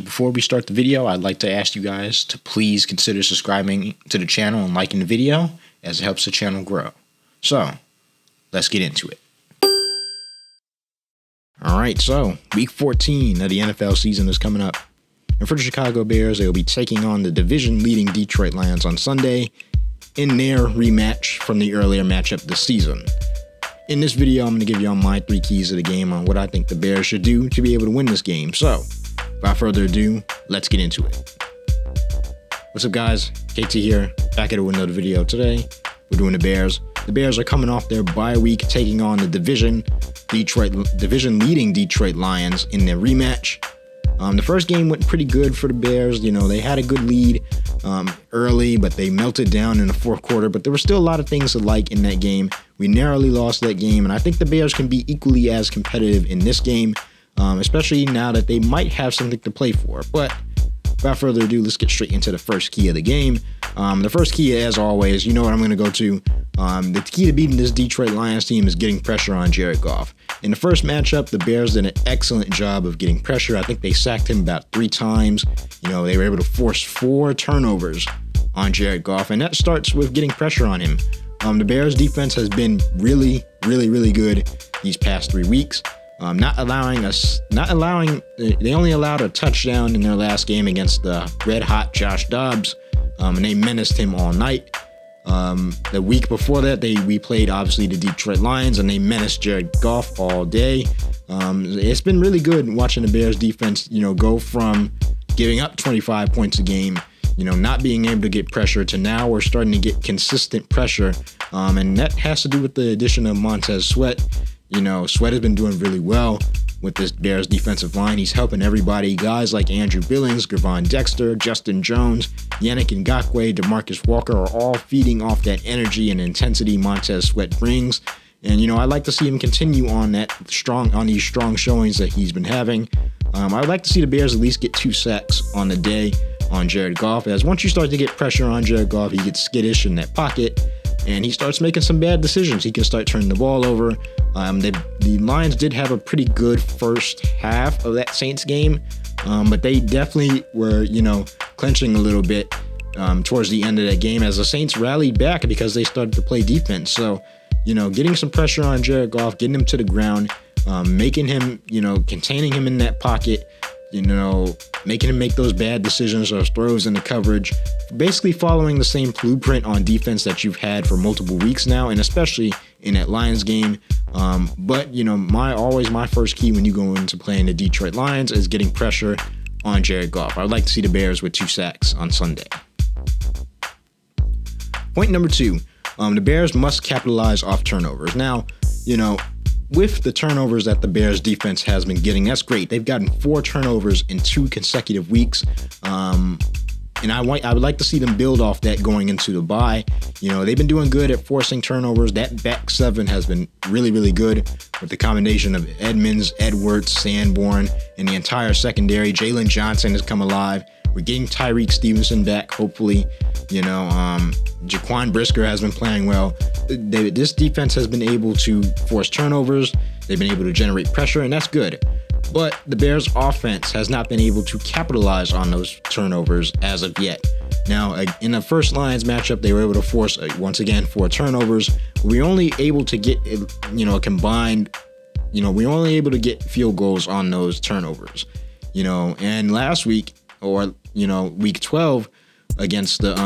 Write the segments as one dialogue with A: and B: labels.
A: So before we start the video, I'd like to ask you guys to please consider subscribing to the channel and liking the video, as it helps the channel grow. So, let's get into it. Alright, so week 14 of the NFL season is coming up. And for the Chicago Bears, they will be taking on the division-leading Detroit Lions on Sunday in their rematch from the earlier matchup this season. In this video, I'm going to give y'all my 3 keys of the game on what I think the Bears should do to be able to win this game. So, without further ado, let's get into it. What's up, guys? KT here, back at it with another video. Today, we're doing the Bears. The Bears are coming off their bye week, taking on the division-leading Detroit Lions in their rematch. The first game went pretty good for the Bears. You know, they had a good lead early, but they melted down in the fourth quarter. But there were still a lot of things to like in that game. We narrowly lost that game, and I think the Bears can be equally as competitive in this game, especially now that they might have something to play for. But without further ado, let's get straight into the first key of the game. The first key, as always, you know what I'm going to go to. The key to beating this Detroit Lions team is getting pressure on Jared Goff. In the first matchup, the Bears did an excellent job of getting pressure. I think they sacked him about 3 times. You know, they were able to force 4 turnovers on Jared Goff, and that starts with getting pressure on him. The Bears defense has been really good these past 3 weeks. They only allowed a touchdown in their last game against the red-hot Josh Dobbs, and they menaced him all night. The week before that, we played, obviously, the Detroit Lions, and they menaced Jared Goff all day. It's been really good watching the Bears defense, you know, go from giving up 25 points a game, you know, not being able to get pressure, to now we're starting to get consistent pressure. And that has to do with the addition of Montez Sweat. You know, Sweat has been doing really well with this Bears defensive line. He's helping everybody. Guys like Andrew Billings, Gervon Dexter, Justin Jones, Yannick Ngakoue, DeMarcus Walker are all feeding off that energy and intensity Montez Sweat brings. And, you know, I'd like to see him continue on these strong showings that he's been having. I'd like to see the Bears at least get 2 sacks on the day on Jared Goff, as once you start to get pressure on Jared Goff, he gets skittish in that pocket, and he starts making some bad decisions. He can start turning the ball over. The Lions did have a pretty good first half of that Saints game, but they definitely were, you know, clenching a little bit towards the end of that game as the Saints rallied back because they started to play defense. So, you know, getting some pressure on Jared Goff, getting him to the ground, making him, you know, containing him in that pocket, you know, making him make those bad decisions or throws in the coverage, basically following the same blueprint on defense that you've had for multiple weeks now, and especially in that Lions game. But, you know, my first key when you go into playing the Detroit Lions is getting pressure on Jared Goff. I would like to see the Bears with 2 sacks on Sunday. Point number 2, the Bears must capitalize off turnovers. Now, you know, with the turnovers that the Bears defense has been getting, that's great. They've gotten 4 turnovers in 2 consecutive weeks. And I would like to see them build off that going into the bye. You know, they've been doing good at forcing turnovers. That back 7 has been really good with the combination of Edmonds, Edwards, Sanborn, and the entire secondary. Jalen Johnson has come alive. We're getting Tyreek Stevenson back, hopefully. You know, Jaquan Brisker has been playing well. This defense has been able to force turnovers. They've been able to generate pressure, and that's good. But the Bears' offense has not been able to capitalize on those turnovers as of yet. Now, in the first Lions matchup, they were able to force, once again, 4 turnovers. We were only able to get, you know, we were only able to get field goals on those turnovers. You know, and last week, or, you know, week 12 against the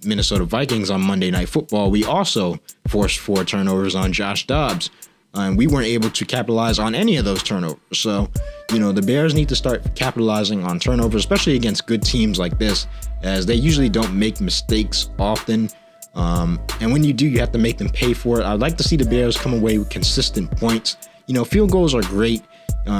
A: Minnesota Vikings on Monday Night Football, we also forced 4 turnovers on Josh Dobbs. And we weren't able to capitalize on any of those turnovers. So, you know, the Bears need to start capitalizing on turnovers, especially against good teams like this, as they usually don't make mistakes often. And when you do, you have to make them pay for it. I'd like to see the Bears come away with consistent points. You know, field goals are great.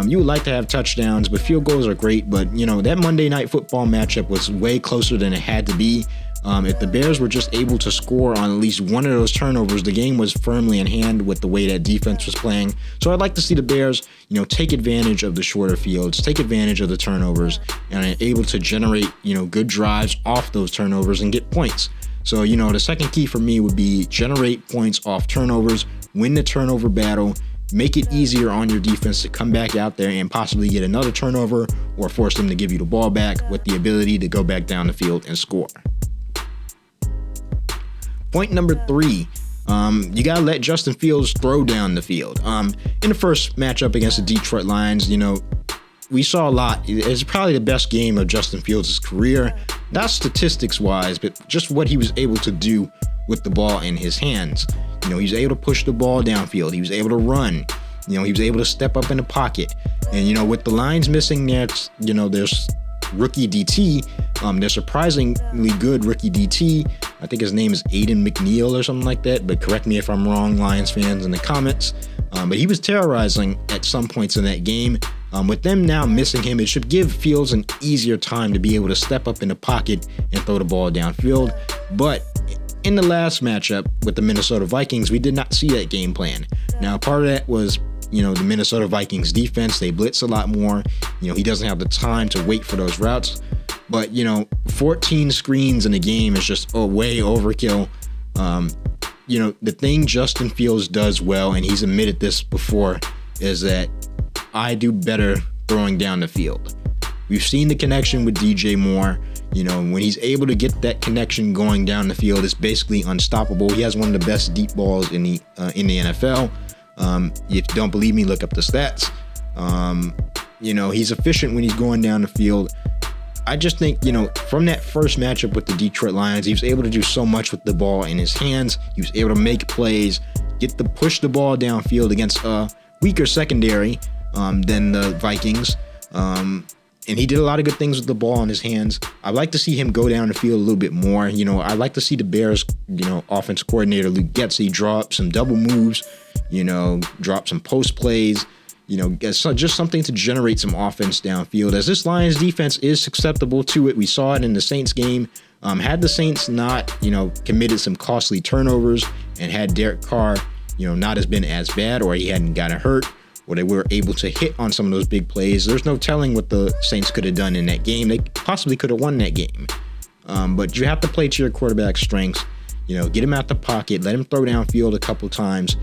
A: You would like to have touchdowns, but field goals are great. But, you know, that Monday Night Football matchup was way closer than it had to be. If the Bears were just able to score on at least one of those turnovers, the game was firmly in hand with the way that defense was playing. So I'd like to see the Bears, you know, take advantage of the shorter fields, take advantage of the turnovers, and are able to generate, you know, good drives off those turnovers and get points. So, you know, the second key for me would be generate points off turnovers, win the turnover battle, make it easier on your defense to come back out there and possibly get another turnover or force them to give you the ball back with the ability to go back down the field and score. Point number 3, you gotta let Justin Fields throw down the field. In the first matchup against the Detroit Lions, we saw a lot. It's probably the best game of Justin Fields' career, not statistics wise, but just what he was able to do with the ball in his hands. He was able to push the ball downfield. He was able to run. He was able to step up in the pocket. And with the Lions missing there's rookie DT, they're surprisingly good rookie DT. I think his name is Aiden McNeil or something like that, but correct me if I'm wrong, Lions fans, in the comments. But he was terrorizing at some points in that game. With them now missing him, it should give Fields an easier time to be able to step up in the pocket and throw the ball downfield. But in the last matchup with the Minnesota Vikings, we did not see that game plan. Now, part of that was, the Minnesota Vikings defense. They blitz a lot more. He doesn't have the time to wait for those routes. But, 14 screens in a game is just way overkill. The thing Justin Fields does well, and he's admitted this before, is that I do better throwing down the field. We've seen the connection with DJ Moore. When he's able to get that connection going down the field, it's basically unstoppable. He has one of the best deep balls in the NFL. If you don't believe me, look up the stats. He's efficient when he's going down the field. I just think, from that first matchup with the Detroit Lions, he was able to do so much with the ball in his hands. He was able to make plays, push the ball downfield against a weaker secondary than the Vikings. And he did a lot of good things with the ball in his hands. I'd like to see him go down the field a little bit more. I'd like to see the Bears, offense coordinator Luke Getsy draw up some double moves, drop some post plays, just something to generate some offense downfield. As this Lions defense is susceptible to it. We saw it in the Saints game. Had the Saints not, committed some costly turnovers and had Derek Carr, not has been as bad, or he hadn't gotten hurt, or they were able to hit on some of those big plays, there's no telling what the Saints could have done in that game. They possibly could have won that game. But you have to play to your quarterback's strengths. Get him out the pocket, let him throw downfield a couple times.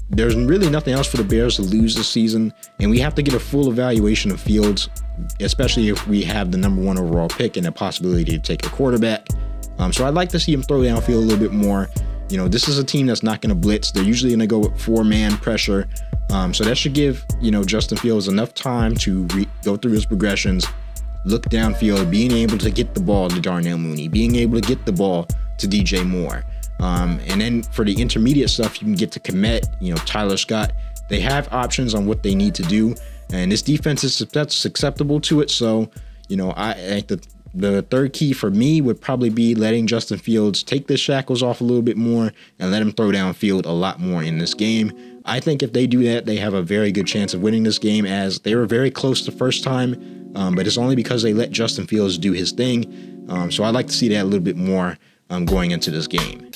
A: There's really nothing else for the Bears to lose this season, and we have to get a full evaluation of Fields, especially if we have the #1 overall pick and the possibility to take a quarterback. So I'd like to see him throw downfield a little bit more. This is a team that's not going to blitz. They're usually going to go with 4-man pressure. So that should give, Justin Fields enough time to go through his progressions, look downfield, being able to get the ball to Darnell Mooney, being able to get the ball to DJ Moore. And then for the intermediate stuff, you can get to Kmet, Tyler Scott. They have options on what they need to do. And this defense is susceptible to it. So, I think the third key for me would probably be letting Justin Fields take the shackles off a little bit more and let him throw downfield a lot more in this game. I think if they do that, they have a very good chance of winning this game, as they were very close the first time, but it's only because they let Justin Fields do his thing. So I'd like to see that a little bit more going into this game.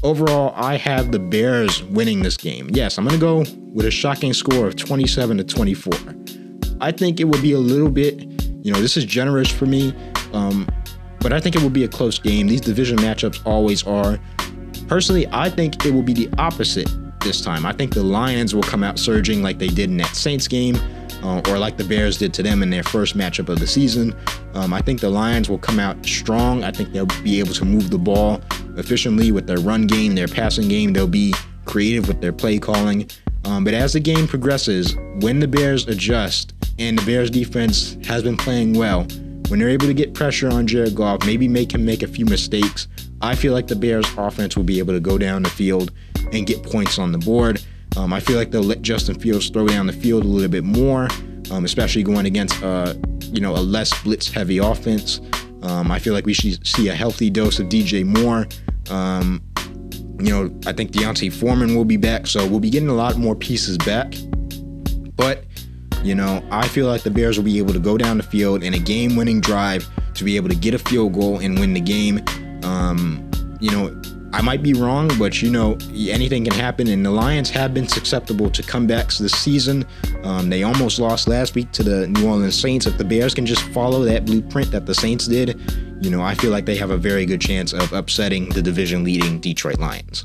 A: Overall, I have the Bears winning this game. Yes, I'm going to go with a shocking score of 27-24. I think it would be a little bit, this is generous for me, but I think it will be a close game. These division matchups always are. Personally, I think it will be the opposite this time. I think the Lions will come out surging like they did in that Saints game, or like the Bears did to them in their first matchup of the season. I think the Lions will come out strong. I think they'll be able to move the ball efficiently with their run game, their passing game. They'll be creative with their play calling. But as the game progresses, when the Bears adjust and the Bears defense has been playing well, when they're able to get pressure on Jared Goff, maybe make him make a few mistakes, I feel like the Bears offense will be able to go down the field and get points on the board. I feel like they'll let Justin Fields throw down the field a little bit more, especially going against a less blitz-heavy offense. I feel like we should see a healthy dose of DJ Moore. I think Deontay Foreman will be back, so we'll be getting a lot more pieces back. But, I feel like the Bears will be able to go down the field in a game-winning drive to be able to get a field goal and win the game. I might be wrong, but anything can happen, and the Lions have been susceptible to comebacks this season. They almost lost last week to the New Orleans Saints. If the Bears can just follow that blueprint that the Saints did, I feel like they have a very good chance of upsetting the division-leading Detroit Lions.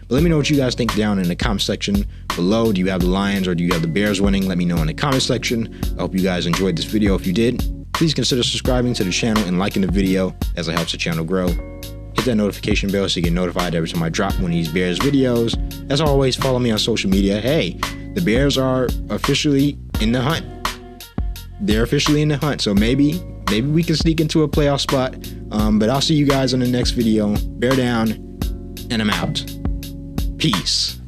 A: But let me know what you guys think down in the comment section below. Do you have the Lions or do you have the Bears winning? Let me know in the comment section. I hope you guys enjoyed this video. If you did, please consider subscribing to the channel and liking the video as it helps the channel grow. Hit that notification bell so you get notified every time I drop one of these Bears videos. As always, follow me on social media. Hey, the Bears are officially in the hunt. They're officially in the hunt, so maybe we can sneak into a playoff spot. But I'll see you guys in the next video. Bear down, and I'm out. Peace.